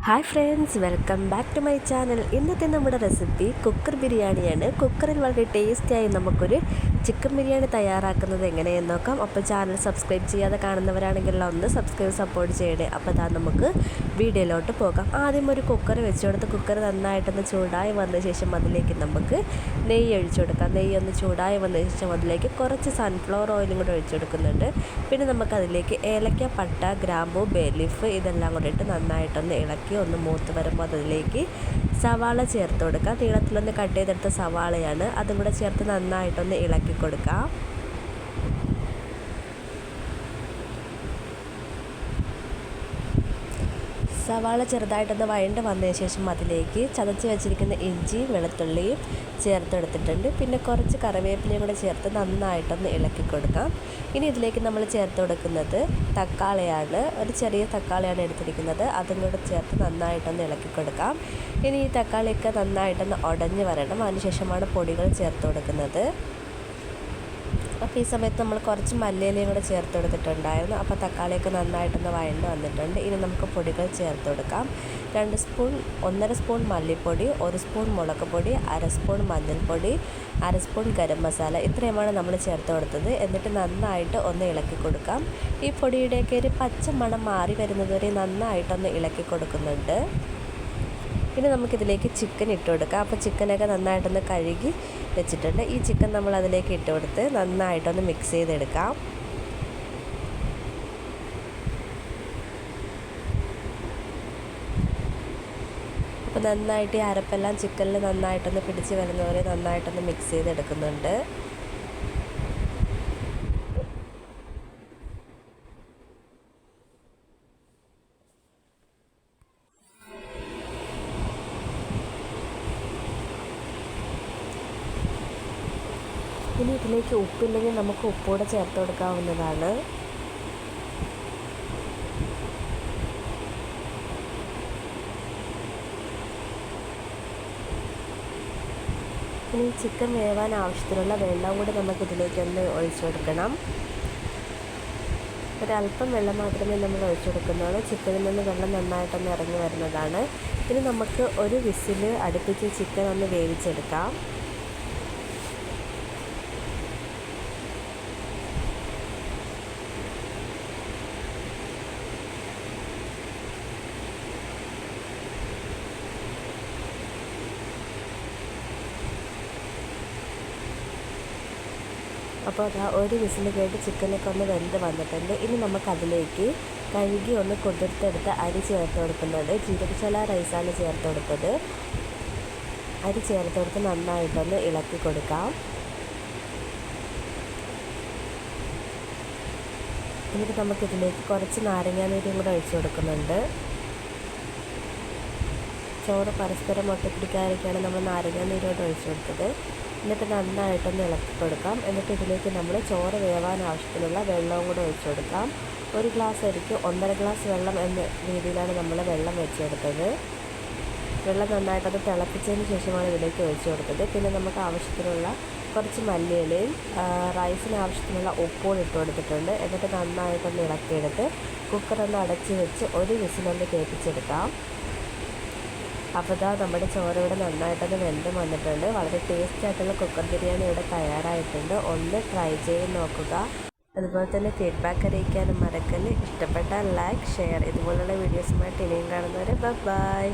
Hi friends, welcome back to my channel. ഇന്നത്തെ നമ്മുടെ recipe cooker ബിരിയാണിയാണ്. കുക്കറിൽ വളരെ ടേസ്റ്റിയായി നമുക്കൊരു ചിക്കൻ ബിരിയാണി തയ്യാറാക്കുന്നത് എങ്ങനെയെന്ന് നോക്കാം. അപ്പോൾ ചാനൽ സബ്സ്ക്രൈബ് ചെയ്യാതെ കാണുന്നവരാണെങ്കിൽ ഒന്ന് സബ്സ്ക്രൈബ് സപ്പോർട്ട് ചെയ്യണേ. അപ്പോൾ അതാ നമുക്ക് വീഡിയോയിലോട്ട് പോകാം. ആദ്യം ഒരു കുക്കർ വെച്ച് കൊടുത്ത് കുക്കർ നന്നായിട്ടൊന്ന് ചൂടായി വന്ന ശേഷം അതിലേക്ക് നമുക്ക് നെയ്യ് ഒഴിച്ചു കൊടുക്കാം. നെയ്യ് ഒന്ന് ചൂടായി വന്ന ശേഷം അതിലേക്ക് കുറച്ച് സൺഫ്ലവർ ഓയിലും കൂടെ ഒഴിച്ചു കൊടുക്കുന്നുണ്ട്. പിന്നെ നമുക്കതിലേക്ക് ഏലക്ക, പട്ട, ഗ്രാമ്പൂ, ബേ ലീഫ് ഇതെല്ലാം കൂടെ ഇട്ട് നന്നായിട്ടൊന്ന് ഇളക്കി ഒന്ന് മൂത്ത് വരുമ്പോൾ അതിലേക്ക് സവാള ചേർത്ത് കൊടുക്കുക. നീളത്തിലൊന്ന് കട്ട് ചെയ്തെടുത്ത സവാളയാണ്, അതും കൂടെ ചേർത്ത് നന്നായിട്ടൊന്ന് ഇളക്കി കൊടുക്കാം. സവാള ചെറുതായിട്ടൊന്ന് വഴണ്ട് വന്നതിന് ശേഷം അതിലേക്ക് ചതച്ച് വെച്ചിരിക്കുന്ന ഇഞ്ചിയും വെളുത്തുള്ളിയും ചേർത്തെടുത്തിട്ടുണ്ട്. പിന്നെ കുറച്ച് കറിവേപ്പിലയും കൂടെ ചേർത്ത് നന്നായിട്ടൊന്ന് ഇളക്കി കൊടുക്കാം. ഇനി ഇതിലേക്ക് നമ്മൾ ചേർത്ത് കൊടുക്കുന്നത് തക്കാളിയാണ്. ഒരു ചെറിയ തക്കാളിയാണ് എടുത്തിരിക്കുന്നത്, അതും കൂടെ ചേർത്ത് നന്നായിട്ടൊന്ന് ഇളക്കി കൊടുക്കാം. ഇനി ഈ തക്കാളിയൊക്കെ നന്നായിട്ടൊന്ന് ഉടഞ്ഞ് വരണം. അതിനുശേഷമാണ് പൊടികൾ ചേർത്ത് കൊടുക്കുന്നത്. അപ്പോൾ ഈ സമയത്ത് നമ്മൾ കുറച്ച് മല്ലിയിലയും കൂടെ ചേർത്ത് കൊടുത്തിട്ടുണ്ടായിരുന്നു. അപ്പോൾ തക്കാളിയൊക്കെ നന്നായിട്ടൊന്ന് വഴണ്ട് വന്നിട്ടുണ്ട്. ഇനി നമുക്ക് പൊടികൾ ചേർത്ത് കൊടുക്കാം. 1.5 സ്പൂൺ മല്ലിപ്പൊടി, 1 സ്പൂൺ മുളക് പൊടി, 1/2 സ്പൂൺ മഞ്ഞൾപ്പൊടി, 1/2 സ്പൂൺ ഗരം മസാല, ഇത്രയുമാണ് നമ്മൾ ചേർത്ത് കൊടുത്തത്. എന്നിട്ട് നന്നായിട്ട് ഒന്ന് ഇളക്കി കൊടുക്കാം. ഈ പൊടിയുടെയൊക്കെ ഒരു പച്ച മണം മാറി വരുന്നതുവരെ നന്നായിട്ടൊന്ന് ഇളക്കി കൊടുക്കുന്നുണ്ട്. ഇനി നമുക്കിതിലേക്ക് ചിക്കൻ ഇട്ട് കൊടുക്കാം. അപ്പോൾ ചിക്കനൊക്കെ നന്നായിട്ടൊന്ന് കഴുകി വെച്ചിട്ടുണ്ട്. ഈ ചിക്കൻ നമ്മൾ അതിലേക്ക് ഇട്ട് കൊടുത്ത് നന്നായിട്ടൊന്ന് മിക്സ് ചെയ്തെടുക്കാം. അപ്പോൾ നന്നായിട്ട് ഈ അരപ്പെല്ലാം ചിക്കനിൽ നന്നായിട്ടൊന്ന് പിടിച്ച് വരുന്നവരെ നന്നായിട്ടൊന്ന് മിക്സ് ചെയ്തെടുക്കുന്നുണ്ട്. ഇനി ഇതിലേക്ക് ഉപ്പില്ലെങ്കിൽ നമുക്ക് ഉപ്പൂടെ ചേർത്ത് കൊടുക്കാവുന്നതാണ്. ഇനി ചിക്കൻ വേവാൻ ആവശ്യത്തിനുള്ള വെള്ളം കൂടി നമുക്കിതിലേക്കൊന്ന് ഒഴിച്ചു കൊടുക്കണം. ഒരല്പം വെള്ളം മാത്രമേ നമ്മൾ ഒഴിച്ചു കൊടുക്കുന്നുള്ളൂ. ചിക്കനിൽ നിന്ന് വെള്ളം നന്നായിട്ടൊന്ന് ഇറങ്ങി വരുന്നതാണ്. ഇനി നമുക്ക് ഒരു വിസിൽ അടുപ്പിച്ച് ചിക്കൻ ഒന്ന് വേവിച്ചെടുക്കാം. അപ്പോൾ അതാ ഒരു വിസിൽ കേട്ട് ചിക്കനൊക്കെ ഒന്ന് വെന്ത് വന്നിട്ടുണ്ട്. ഇനി നമുക്കതിലേക്ക് കഴുകി ഒന്ന് കുതിർത്തെടുത്ത് അരി ചേർത്ത് കൊടുക്കുന്നത്. ജീരകശാല റൈസാണ് ചേർത്ത് കൊടുത്തത്. അരി ചേർത്ത് കൊടുത്ത് നന്നായിട്ടൊന്ന് ഇളക്കി കൊടുക്കാം. എന്നിട്ട് നമുക്കിതിലേക്ക് കുറച്ച് നാരങ്ങാനീരും കൂടെ ഒഴിച്ചു കൊടുക്കുന്നുണ്ട്. ചോറ് പരസ്പരം ഒട്ടിപ്പിടിക്കാതിരിക്കുകയാണ് നമ്മൾ നാരങ്ങാനീരോട് ഒഴിച്ചു കൊടുത്തത്. എന്നിട്ട് നന്നായിട്ടൊന്ന് ഇളക്കി കൊടുക്കാം. എന്നിട്ട് ഇതിലേക്ക് നമ്മൾ ചോറ് വേവാൻ ആവശ്യത്തിനുള്ള വെള്ളവും കൂടെ ഒഴിച്ചു കൊടുക്കാം. 1 ഗ്ലാസ് അരിക്ക് 1.5 ഗ്ലാസ് വെള്ളം എന്ന രീതിയിലാണ് നമ്മൾ വെള്ളം വെച്ചെടുത്തത്. വെള്ളം നന്നായിട്ടൊന്ന് തിളപ്പിച്ചതിന് ശേഷമാണ് ഇതിലേക്ക് ഒഴിച്ചു കൊടുത്തത്. പിന്നെ നമുക്ക് ആവശ്യത്തിനുള്ള കുറച്ച് മല്ലിയിലയും റൈസിന് ആവശ്യത്തിനുള്ള ഉപ്പും ഇട്ട് കൊടുത്തിട്ടുണ്ട്. എന്നിട്ട് നന്നായിട്ടൊന്ന് ഇളക്കിയെടുത്ത് കുക്കറൊന്ന് അടച്ച് വെച്ച് ഒരു വിസിലൊന്ന് കേൾപ്പിച്ചെടുക്കാം. അപ്പോൾ ഇതാ നമ്മുടെ ചോറ് ഇവിടെ നന്നായിട്ടൊന്ന് വെന്ത് വന്നിട്ടുണ്ട്. വളരെ ടേസ്റ്റി ആയിട്ടുള്ള കുക്കർ ബിരിയാണി ഇവിടെ തയ്യാറായിട്ടുണ്ട്. ഒന്ന് ട്രൈ ചെയ്ത് നോക്കുക. അതുപോലെ തന്നെ ഫീഡ്ബാക്ക് അറിയിക്കാനും മറക്കല്ല്. ഇഷ്ടപ്പെട്ടാൽ ലൈക്ക്, ഷെയർ. ഇതുപോലുള്ള വീഡിയോസുമായിട്ട് ഇനിയും കാണുന്നവരെ ബൈ.